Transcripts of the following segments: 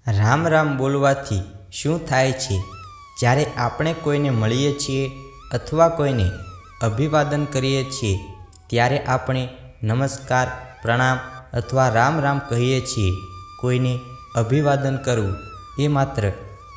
રામ રામ બોલવાથી શું થાય છે? જ્યારે આપણે કોઈને મળીએ છીએ અથવા કોઈને અભિવાદન કરીએ છીએ ત્યારે આપણે નમસ્કાર, પ્રણામ અથવા રામ રામ કહીએ છીએ. કોઈને અભિવાદન કરવું એ માત્ર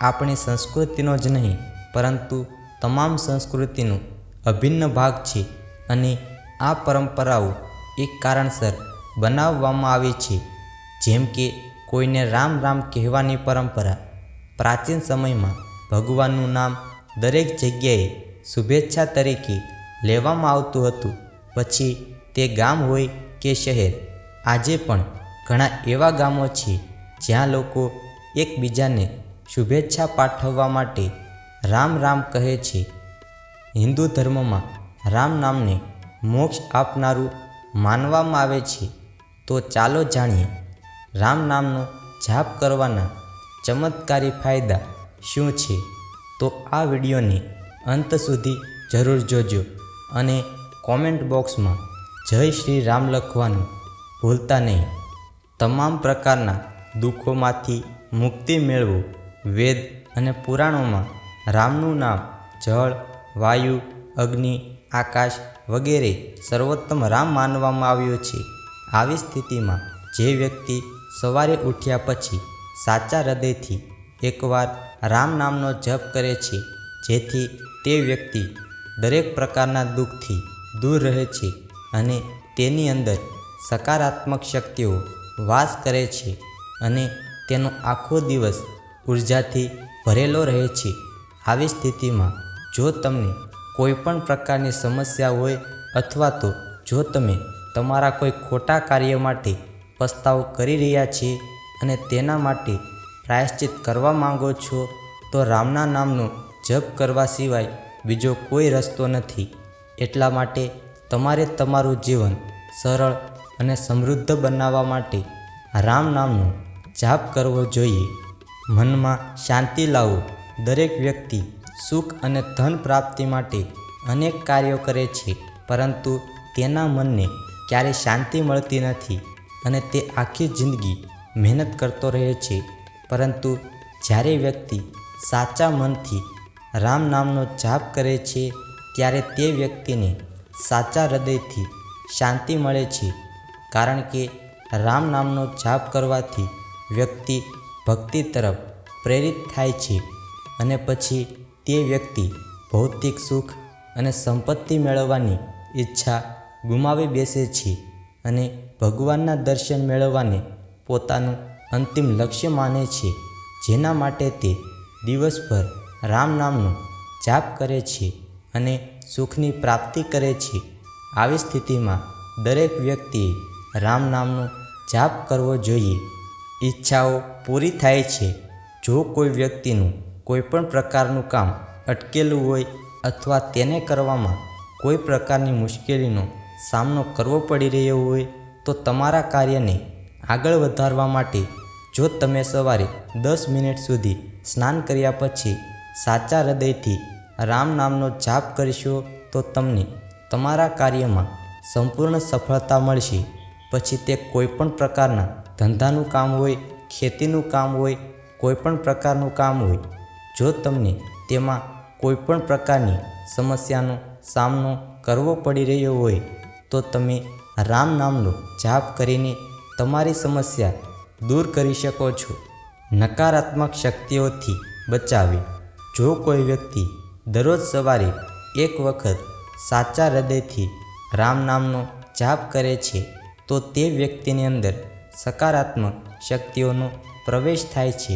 આપણી સંસ્કૃતિનો જ નહીં પરંતુ તમામ સંસ્કૃતિનો અભિન્ન ભાગ છે અને આ પરંપરાઓ એક કારણસર બનાવવામાં આવી છે. જેમ કે કોઈને રામ રામ કહેવાની પરંપરા. પ્રાચીન સમયમાં ભગવાનનું નામ દરેક જગ્યાએ શુભેચ્છા તરીકે લેવામાં આવતું હતું. પછી તે ગામ હોય કે શહેર, આજે પણ ઘણા એવા ગામો છે જ્યાં લોકો એકબીજાને શુભેચ્છા પાઠવવા માટે રામ રામ કહે છે. હિન્દુ ધર્મમાં રામ નામને મોક્ષ આપનારું માનવામાં આવે છે. તો ચાલો જાણીએ રામ નામનો જાપ કરવાના ચમત્કારી ફાયદા શું છે. તો આ વિડીયોને અંત સુધી જરૂર જોજો અને કોમેન્ટ બોક્સમાં જય શ્રી રામ લખવાનું ભૂલતા નહીં. તમામ પ્રકારના દુઃખોમાંથી મુક્તિ મેળવો. વેદ અને પુરાણોમાં રામનું નામ જળ, વાયુ, અગ્નિ, આકાશ વગેરે સર્વોત્તમ રામ માનવામાં આવ્યો છે. આવી સ્થિતિમાં જે વ્યક્તિ સવારે ઉઠ્યા પછી સાચા હૃદયથી એકવાર રામ નામનો જપ કરે છે, જેથી તે વ્યક્તિ દરેક પ્રકારના દુઃખથી દૂર રહે છે અને તેની અંદર સકારાત્મક શક્તિઓ વાસ કરે છે અને તેનો આખો દિવસ ઉર્જાથી ભરેલો રહે છે. આવી સ્થિતિમાં જો તમને કોઈ પણ પ્રકારની સમસ્યા હોય અથવા તો જો તમે તમારા કોઈ ખોટા કાર્ય માટે પસ્તાવો કરી રહ્યા છે અને તેના માટે પ્રાયશ્ચિત કરવા માંગો છો, તો રામના નામનો જપ કરવા સિવાય બીજો કોઈ રસ્તો નથી. એટલા માટે તમારે તમારું જીવન સરળ અને સમૃદ્ધ બનાવવા માટે રામ નામનો જાપ કરવો જોઈએ. મનમાં શાંતિ લાવો. દરેક વ્યક્તિ સુખ અને ધન પ્રાપ્તિ માટે અનેક કાર્યો કરે છે, પરંતુ તેના મનને ક્યારેય શાંતિ મળતી નથી અને તે આખી જિંદગી મહેનત કરતો રહે છે. પરંતુ જ્યારે વ્યક્તિ સાચા મનથી રામ નામનો જાપ કરે છે ત્યારે તે વ્યક્તિને સાચા હૃદયથી શાંતિ મળે છે. કારણ કે રામ નામનો જાપ કરવાથી વ્યક્તિ ભક્તિ તરફ પ્રેરિત થાય છે અને પછી તે વ્યક્તિ ભૌતિક સુખ અને સંપત્તિ મેળવવાની ઈચ્છા ગુમાવી બેસે છે અને ભગવાનના દર્શન મેળવવાને પોતાનું અંતિમ લક્ષ્ય માને છે, જેના માટે તે દિવસભર રામ નામનો જાપ કરે છે અને સુખની પ્રાપ્તિ કરે છે. આવી સ્થિતિમાં દરેક વ્યક્તિએ રામ નામનો જાપ કરવો જોઈએ. ઈચ્છાઓ પૂરી થાય છે. જો કોઈ વ્યક્તિનું કોઈ પણ પ્રકારનું કામ અટકેલું હોય અથવા તેને કરવામાં કોઈ પ્રકારની મુશ્કેલીનો સામનો કરવો પડી રહ્યો હોય, તો તમારા કાર્યને આગળ વધારવા માટે જો તમે સવારે 10 મિનિટ સુધી સ્નાન કર્યા પછી સાચા હૃદયથી રામ નામનો જાપ કરશો, તો તમને તમારા કાર્યમાં સંપૂર્ણ સફળતા મળશે. પછી તે કોઈપણ પ્રકારના ધંધાનું કામ હોય, ખેતીનું કામ હોય, કોઈપણ પ્રકારનું કામ હોય. જો તમને તેમાં કોઈપણ પ્રકારની સમસ્યાનો સામનો કરવો પડી રહ્યો હોય, તો તમે રામ નામનો જાપ કરીને તમારી સમસ્યા દૂર કરી શકો છો. નકારાત્મક શક્તિઓથી બચાવી. જો કોઈ વ્યક્તિ દરરોજ સવારે એક વખત સાચા હૃદયથી રામ નામનો જાપ કરે છે, તો તે વ્યક્તિની અંદર સકારાત્મક શક્તિઓનો પ્રવેશ થાય છે,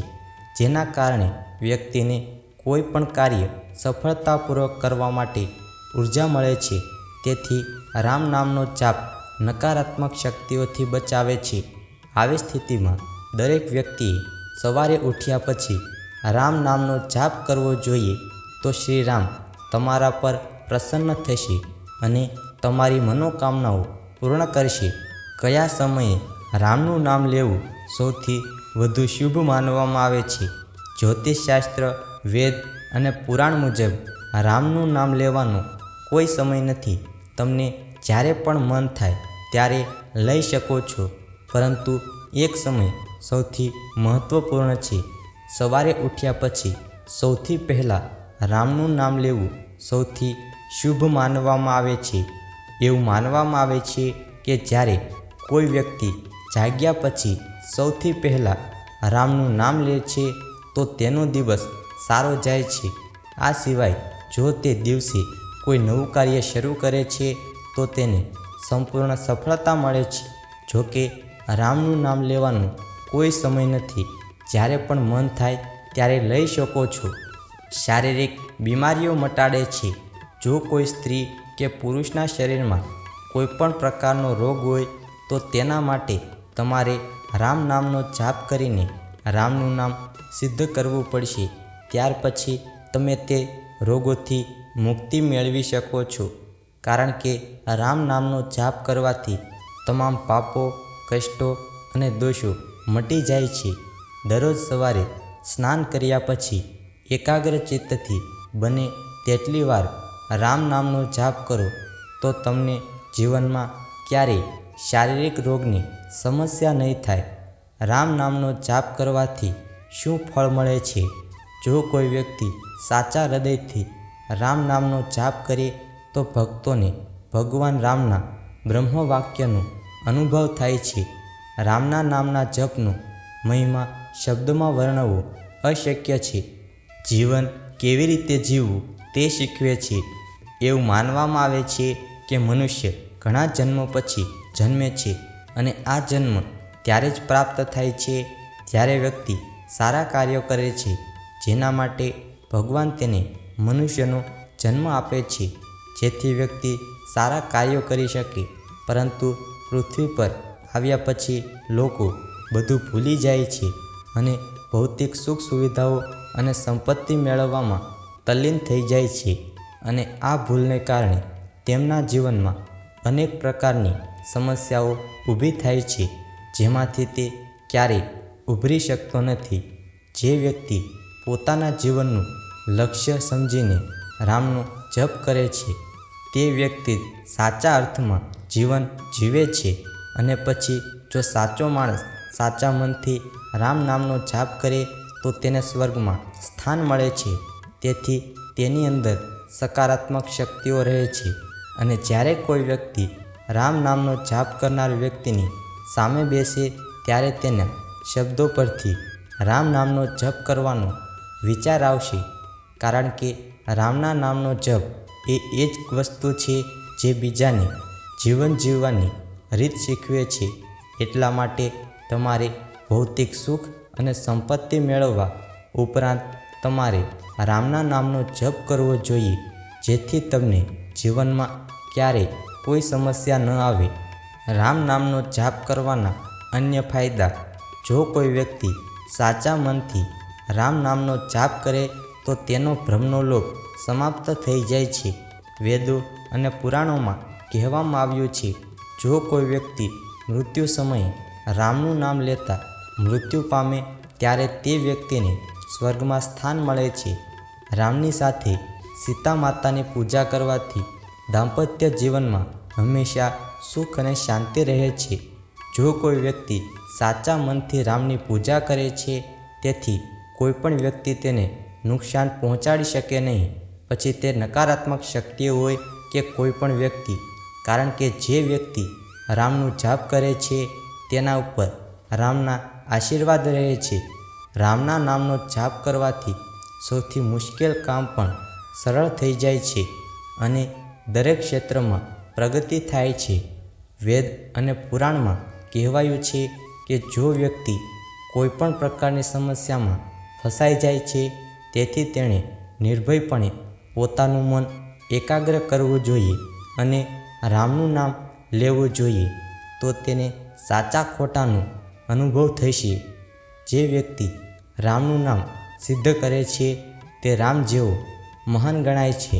જેના કારણે વ્યક્તિને કોઈ પણ કાર્ય સફળતાપૂર્વક કરવા માટે ઉર્જા મળે છે. તેથી રામ નામનો જાપ નકારાત્મક શક્તિઓથી બચાવે છે. આવી સ્થિતિમાં દરેક વ્યક્તિએ સવારે ઉઠ્યા પછી રામ નામનો જાપ કરવો જોઈએ. તો શ્રી રામ તમારા પર પ્રસન્ન થશે અને તમારી મનોકામનાઓ પૂર્ણ કરશે. કયા સમયે રામનું નામ લેવું સૌથી વધુ શુભ માનવામાં આવે છે? જ્યોતિષશાસ્ત્ર, વેદ અને પુરાણ મુજબ રામનું નામ લેવાનો કોઈ સમય નથી. તમને જ્યારે પણ મન થાય ત્યારે લઈ શકો છો, પરંતુ એક સમય સૌથી મહત્ત્વપૂર્ણ છે. સવારે ઉઠ્યા પછી સૌથી પહેલાં રામનું નામ લેવું સૌથી શુભ માનવામાં આવે છે. એવું માનવામાં આવે છે કે જ્યારે કોઈ વ્યક્તિ જાગ્યા પછી સૌથી પહેલાં રામનું નામ લે છે તો તેનો દિવસ સારો જાય છે. આ સિવાય જો તે દિવસે કોઈ નવું કાર્ય શરૂ કરે છે તો તેને સંપૂર્ણ સફળતા મળે છે. જોકે રામનું નામ લેવાનું કોઈ સમય નથી, જ્યારે પણ મન થાય ત્યારે લઈ શકો છો. શારીરિક બીમારીઓ મટાડે છે. જો કોઈ સ્ત્રી કે પુરુષના શરીરમાં કોઈ પણ પ્રકારનો રોગ હોય તો તેના માટે તમારે રામ નામનો જાપ કરીને રામનું નામ સિદ્ધ કરવું પડશે. ત્યાર પછી તમે તે રોગોથી મુક્તિ મેળવી શકો છો. કારણ કે રામ નામનો જાપ કરવાથી તમામ પાપો, કષ્ટો અને દોષો મટી જાય છે. દરરોજ સવારે સ્નાન કર્યા પછી એકાગ્ર ચિત્તથી બને તેટલી વાર રામ નામનો જાપ કરો તો તમને જીવનમાં ક્યારેય શારીરિક રોગની સમસ્યા નહીં થાય. રામ નામનો જાપ કરવાથી શું ફળ મળે છે? જો કોઈ વ્યક્તિ સાચા હૃદયથી રામ નામનો જાપ કરે તો ભક્તોને ભગવાન રામના બ્રહ્મ વાક્યનો અનુભવ થાય છે. રામના નામના જપનો મહિમા શબ્દમાં વર્ણવવો અશક્ય છે. જીવન કેવી રીતે જીવવું તે શીખવે છે. એવું માનવામાં આવે છે કે મનુષ્ય ઘણા જન્મો પછી જન્મે છે અને આ જન્મ ત્યારે જ પ્રાપ્ત થાય છે જ્યારે વ્યક્તિ સારા કાર્યો કરે છે, જેના માટે ભગવાન તેને મનુષ્યનો જન્મ આપે છે, જેથી વ્યક્તિ સારા કાર્યો કરી શકે. પરંતુ પૃથ્વી પર આવ્યા પછી લોકો બધું ભૂલી જાય છે અને ભૌતિક સુખ સુવિધાઓ અને સંપત્તિ મેળવવામાં તલ્લીન થઈ જાય છે. અને આ ભૂલને કારણે તેમના જીવનમાં અનેક પ્રકારની સમસ્યાઓ ઊભી થાય છે, જેમાંથી તે ક્યારેય ઉભરી શકતો નથી. જે વ્યક્તિ પોતાના જીવનનું લક્ષ્ય સમજીને રામનો જપ કરે છે તે વ્યક્તિ સાચા અર્થમાં જીવન જીવે છે. અને પછી જો સાચો માણસ સાચા મનથી રામ નામનો જાપ કરે તો તેને સ્વર્ગમાં સ્થાન મળે છે. તેથી તેની અંદર સકારાત્મક શક્તિઓ રહે છે. અને જ્યારે કોઈ વ્યક્તિ રામ નામનો જાપ કરનાર વ્યક્તિની સામે બેસે ત્યારે તેના શબ્દો પરથી રામ નામનો જપ કરવાનો વિચાર આવશે. કારણ કે રામના નામનો જપ એ જ વસ્તુ છે જે બીજાને જીવન જીવવાની રીત શીખવે છે. એટલા માટે તમારે ભૌતિક સુખ અને સંપત્તિ મેળવવા ઉપરાંત તમારે રામના નામનો જપ કરવો જોઈએ, જેથી તમને જીવનમાં ક્યારેય કોઈ સમસ્યા ન આવે. રામ નામનો જાપ કરવાના અન્ય ફાયદા. જો કોઈ વ્યક્તિ સાચા મનથી રામ નામનો જાપ કરે તો તેનો ભ્રમનો લોભ સમાપ્ત થઈ જાય છે. વેદો અને પુરાણોમાં કહેવામાં આવ્યું છે, જો કોઈ વ્યક્તિ મૃત્યુ સમયે રામનું નામ લેતા મૃત્યુ પામે ત્યારે તે વ્યક્તિને સ્વર્ગમાં સ્થાન મળે છે. રામની સાથે સીતા માતાની પૂજા કરવાથી દાંપત્ય જીવનમાં હંમેશા સુખ અને શાંતિ રહે છે. જો કોઈ વ્યક્તિ સાચા મનથી રામની પૂજા કરે છે તેથી કોઈ પણ વ્યક્તિ તેને નુકસાન પહોંચાડી શકે નહીં. પછી તે નકારાત્મક શક્તિઓ હોય કે કોઈ પણ વ્યક્તિ. કારણ કે જે વ્યક્તિ રામનું જાપ કરે છે તેના ઉપર રામના આશીર્વાદ રહે છે. રામના નામનો જાપ કરવાથી સૌથી મુશ્કેલ કામ પણ સરળ થઈ જાય છે અને દરેક ક્ષેત્રમાં પ્રગતિ થાય છે. વેદ અને પુરાણમાં કહેવાયું છે કે જો વ્યક્તિ કોઈ પણ પ્રકારની સમસ્યામાં ફસાઈ જાય છે તેથી તેણે નિર્ભયપણે પોતાનું મન એકાગ્ર કરવું જોઈએ અને રામનું નામ લેવું જોઈએ. તો તેને સાચા ખોટાનો અનુભવ થશે. જે વ્યક્તિ રામનું નામ સિદ્ધ કરે છે તે રામ જેવો મહાન ગણાય છે.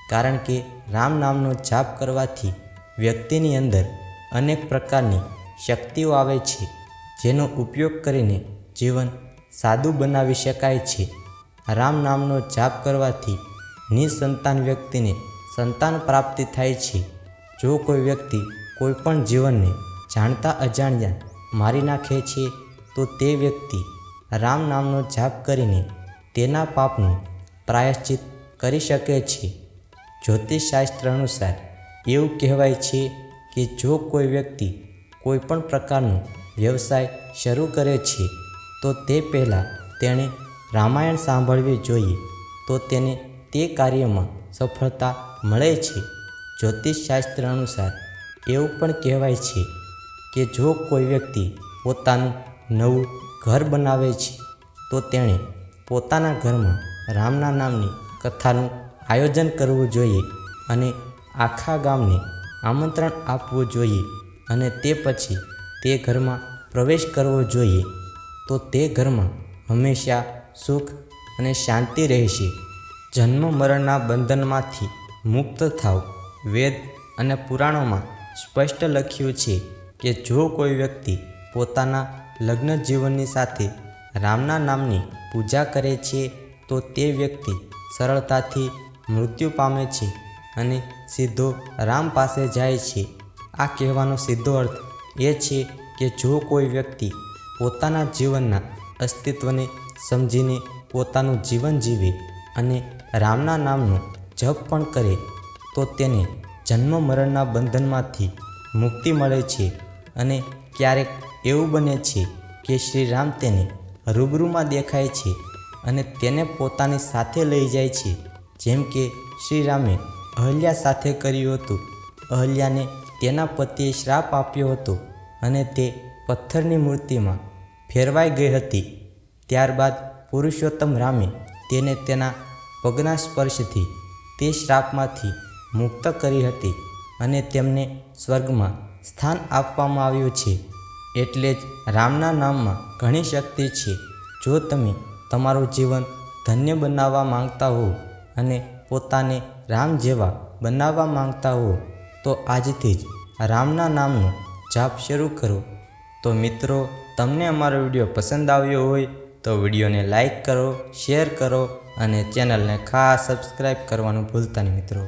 કારણ કે રામ નામનો જાપ કરવાથી વ્યક્તિની અંદર અનેક પ્રકારની શક્તિઓ આવે છે, જેનો ઉપયોગ કરીને જીવન સાદું બનાવી શકાય છે. રામ નામનો જાપ કરવાથી નિસંતાન વ્યક્તિને સંતાન પ્રાપ્તિ થાય છે. જો કોઈ વ્યક્તિ કોઈ પણ જીવનને જાણતા અજાણ્યા મારી નાખે છે તો તે વ્યક્તિ રામ નામનો જાપ કરીને તેના પાપનું પ્રાયશ્ચિત કરી શકે છે. જ્યોતિષશાસ્ત્ર અનુસાર એવું કહેવાય છે કે જો કોઈ વ્યક્તિ કોઈ પણ પ્રકારનો વ્યવસાય શરૂ કરે છે તો તે પહેલાં તેણે રામાયણ સાંભળવી જોઈએ, તો તેને તે કાર્યમાં સફળતા મળે છે. જ્યોતિષશાસ્ત્ર અનુસાર એવું પણ કહેવાય છે કે જો કોઈ વ્યક્તિ પોતાનું નવું ઘર બનાવે છે તો તેણે પોતાના ઘરમાં રામના નામની કથાનું આયોજન કરવું જોઈએ અને આખા ગામને આમંત્રણ આપવું જોઈએ અને તે પછી તે ઘરમાં પ્રવેશ કરવો જોઈએ. તો તે ઘરમાં હંમેશા સુખ અને શાંતિ રહેશે. જન્મ મરણના બંધનમાંથી મુક્ત થાવ. વેદ અને પુરાણોમાં સ્પષ્ટ લખ્યું છે કે જો કોઈ વ્યક્તિ પોતાના લગ્ન જીવનની સાથે રામના નામની પૂજા કરે છે તો તે વ્યક્તિ સરળતાથી મૃત્યુ પામે છે અને સીધો રામ પાસે જાય છે. આ કહેવાનો સીધો અર્થ એ છે કે જો કોઈ વ્યક્તિ પોતાના જીવનના અસ્તિત્વને સમજીને પોતાનું જીવન જીવે અને રામના નામનો જપ પણ કરે તો તેને જન્મ મરણના બંધનમાંથી મુક્તિ મળે છે. અને ક્યારેક એવું બને છે કે શ્રી રામ તેને રૂબરૂમાં દેખાય છે અને તેને પોતાની સાથે લઈ જાય છે, જેમ કે શ્રી રામે અહલ્યા સાથે કર્યું હતું. અહલ્યાને તેના પતિએ શ્રાપ આપ્યો હતો અને તે પથ્થરની મૂર્તિમાં ફેરવાઈ ગઈ હતી. ત્યારબાદ પુરુષોત્તમ રામે તેને તેના પગના સ્પર્શથી તે શ્રાપમાંથી મુક્ત કરી હતી અને તેમને સ્વર્ગમાં સ્થાન આપવામાં આવ્યું છે. એટલે જ રામના નામમાં ઘણી શક્તિ છે. જો તમે તમારું જીવન ધન્ય બનાવવા માંગતા હો અને પોતાને રામ જેવા બનાવવા માંગતા હો તો આજથી જ રામના નામનો જાપ શરૂ કરો. તો મિત્રો, તમને અમારો વિડીયો પસંદ આવ્યો હોય તો વિડીયોને લાઈક કરો, શેર કરો અને ચેનલને ખાસ સબસ્ક્રાઈબ કરવાનું ભૂલતા નહીં મિત્રો.